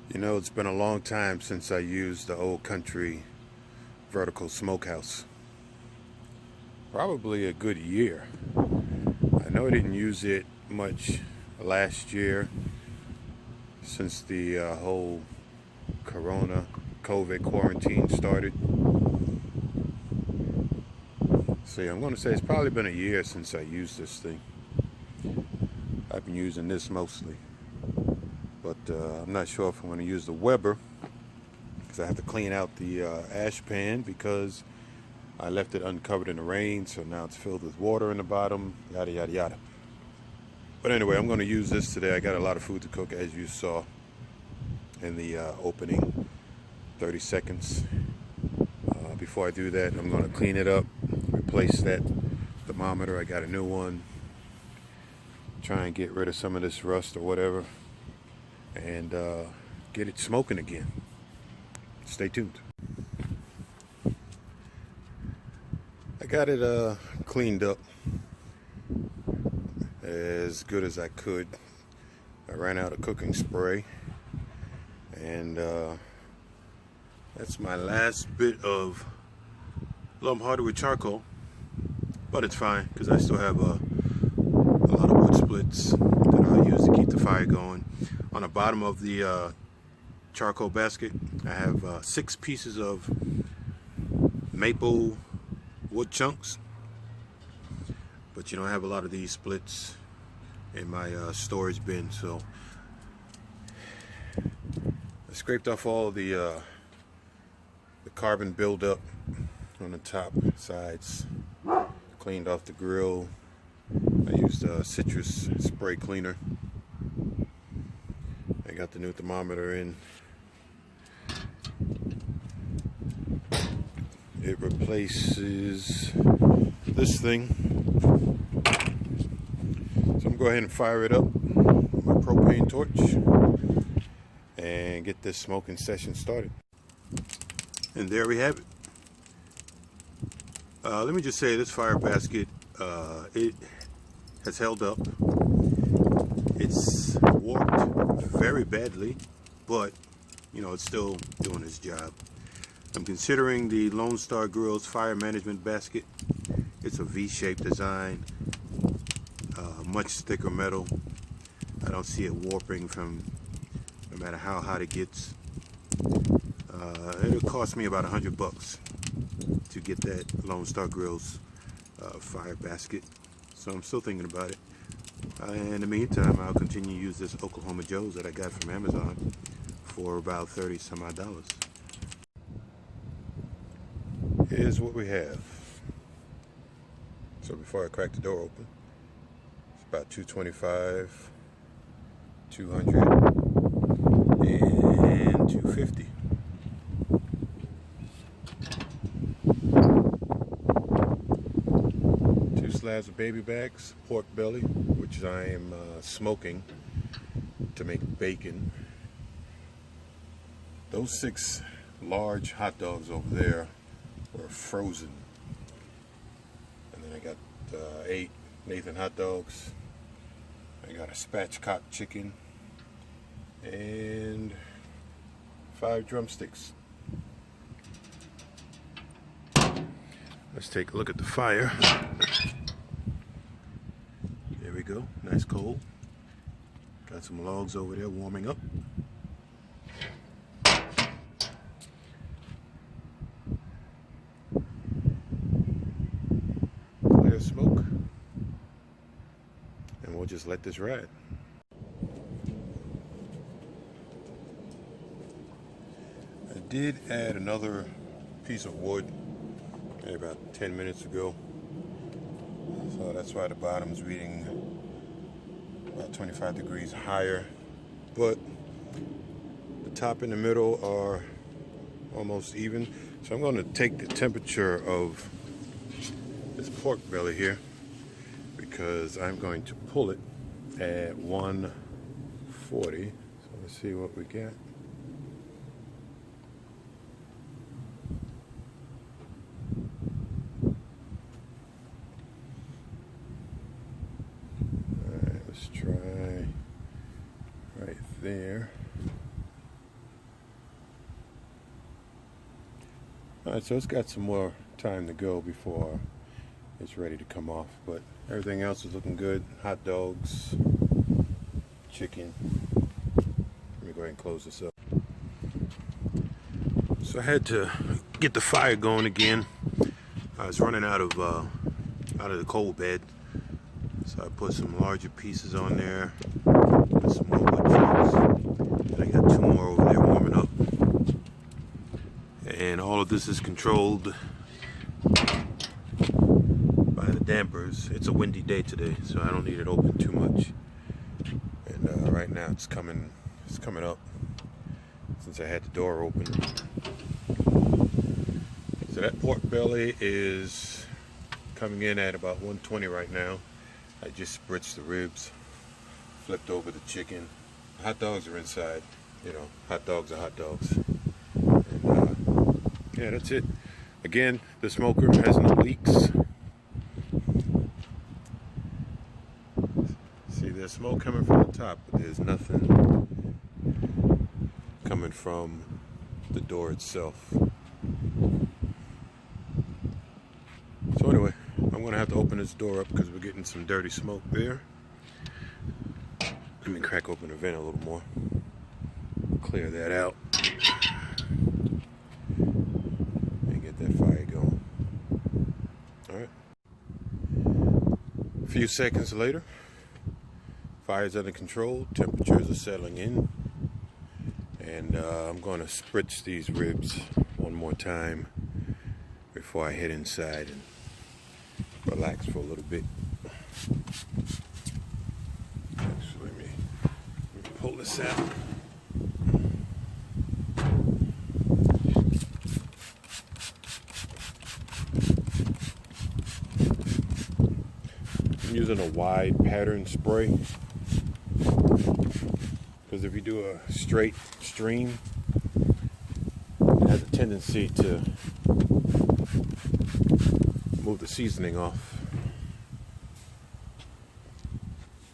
You know, it's been a long time since I used the old country vertical smokehouse. Probably a good year. I know I didn't use it much last year since the whole COVID quarantine started. See, I'm going to say it's probably been a year since I used this thing. I've been using this mostly. But I'm not sure if I'm going to use the Weber because I have to clean out the ash pan because I left it uncovered in the rain, so now it's filled with water in the bottom, yada yada yada. But anyway, I'm going to use this today. I got a lot of food to cook, as you saw in the opening 30 seconds. Before I do that, I'm going to clean it up, replace that thermometer. I got a new one. Try and get rid of some of this rust or whatever, and get it smoking again. Stay tuned. I got it cleaned up as good as I could. I ran out of cooking spray, and that's my last bit of lump harder with charcoal, but it's fine because I still have a lot of wood splits that I'll use to keep the fire going. On the bottom of the charcoal basket, I have 6 pieces of maple wood chunks, but you know, I have a lot of these splits in my storage bin, so I scraped off all the carbon buildup on the top sides, cleaned off the grill. I used a citrus spray cleaner. I got the new thermometer in. It replaces this thing. So I'm going to go ahead and fire it up with my propane torch and get this smoking session started. And there we have it. Let me just say, this fire basket, it has held up. It's warped very badly, but you know, it's still doing its job. I'm considering the Lone Star Grill's fire management basket. It's a V-shaped design, much thicker metal. I don't see it warping from no matter how hot it gets. It'll cost me about $100 to get that Lone Star Grill's fire basket, so I'm still thinking about it. In the meantime, I'll continue to use this Oklahoma Joe's that I got from Amazon for about 30 some odd dollars. Here's what we have. So before I crack the door open, it's about 225, 200, and 250. Slabs of baby backs, pork belly, which I am smoking to make bacon. Those 6 large hot dogs over there were frozen. And then I got 8 Nathan hot dogs. I got a spatchcock chicken and 5 drumsticks. Let's take a look at the fire. There we go, nice coal. Got some logs over there warming up. Clear smoke. And we'll just let this ride. I did add another piece of wood about 10 minutes ago. So that's why the bottom's reading about 25 degrees higher, but the top and the middle are almost even. So I'm going to take the temperature of this pork belly here because I'm going to pull it at 140. So let's see what we get. Let's try right there. Alright, so it's got some more time to go before it's ready to come off, but everything else is looking good. Hot dogs, chicken. Let me go ahead and close this up. So I had to get the fire going again. I was running out of the coal bed, so I put some larger pieces on there, with some more wood chips, and I got 2 more over there warming up. And all of this is controlled by the dampers. It's a windy day today, so I don't need it open too much. And right now it's coming up since I had the door open. So that pork belly is coming in at about 120 right now. I just spritzed the ribs, flipped over the chicken. Hot dogs are inside. You know, hot dogs are hot dogs. And yeah, that's it. Again, the smoker has no leaks. See, there's smoke coming from the top, but there's nothing coming from the door itself. So anyway, I'm gonna have to open this door up because we're getting some dirty smoke there. Let me crack open the vent a little more. Clear that out. And get that fire going. Alright. A few seconds later, fire's under control, temperatures are settling in. And I'm gonna spritz these ribs one more time before I head inside and relax for a little bit. Actually, let me pull this out. I'm using a wide pattern spray because if you do a straight stream, it has a tendency to move the seasoning off.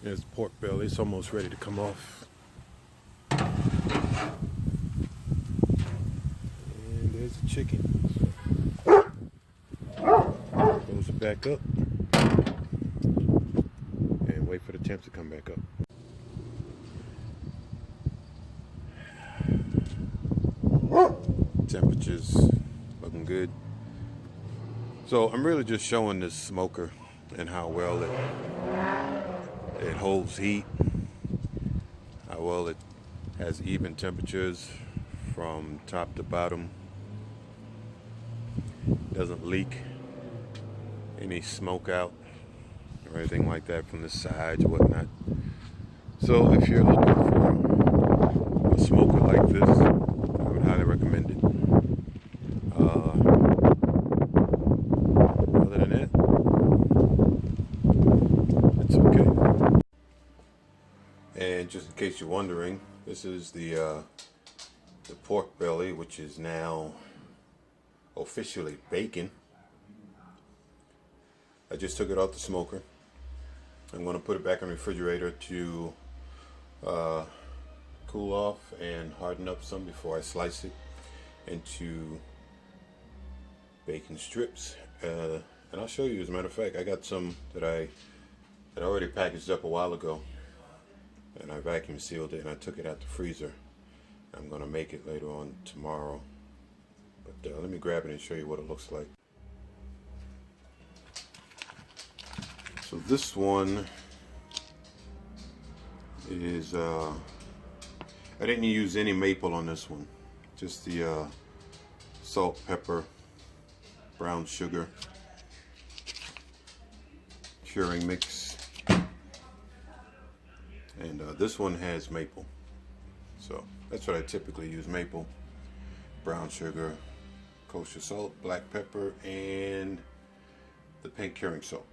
There's the pork belly. It's almost ready to come off. And there's the chicken. Close it back up. And wait for the temps to come back up. Temperatures looking good. So I'm really just showing this smoker and how well it holds heat, how well it has even temperatures from top to bottom, doesn't leak any smoke out or anything like that from the sides or whatnot. So if you're looking for a smoker like this, I would highly recommend it. Other than that, it's okay. And just in case you're wondering, this is the pork belly, which is now officially bacon. I just took it off the smoker. I'm going to put it back in the refrigerator to cool off and harden up some before I slice it into bacon strips. And I'll show you, as a matter of fact, I got some that I had already packaged up a while ago, and I vacuum sealed it and I took it out the freezer. I'm going to make it later on tomorrow, but let me grab it and show you what it looks like. So this one is, I didn't use any maple on this one, just the salt, pepper, brown sugar, curing mix, and this one has maple. So that's what I typically use: maple, brown sugar, kosher salt, black pepper, and the pink curing salt.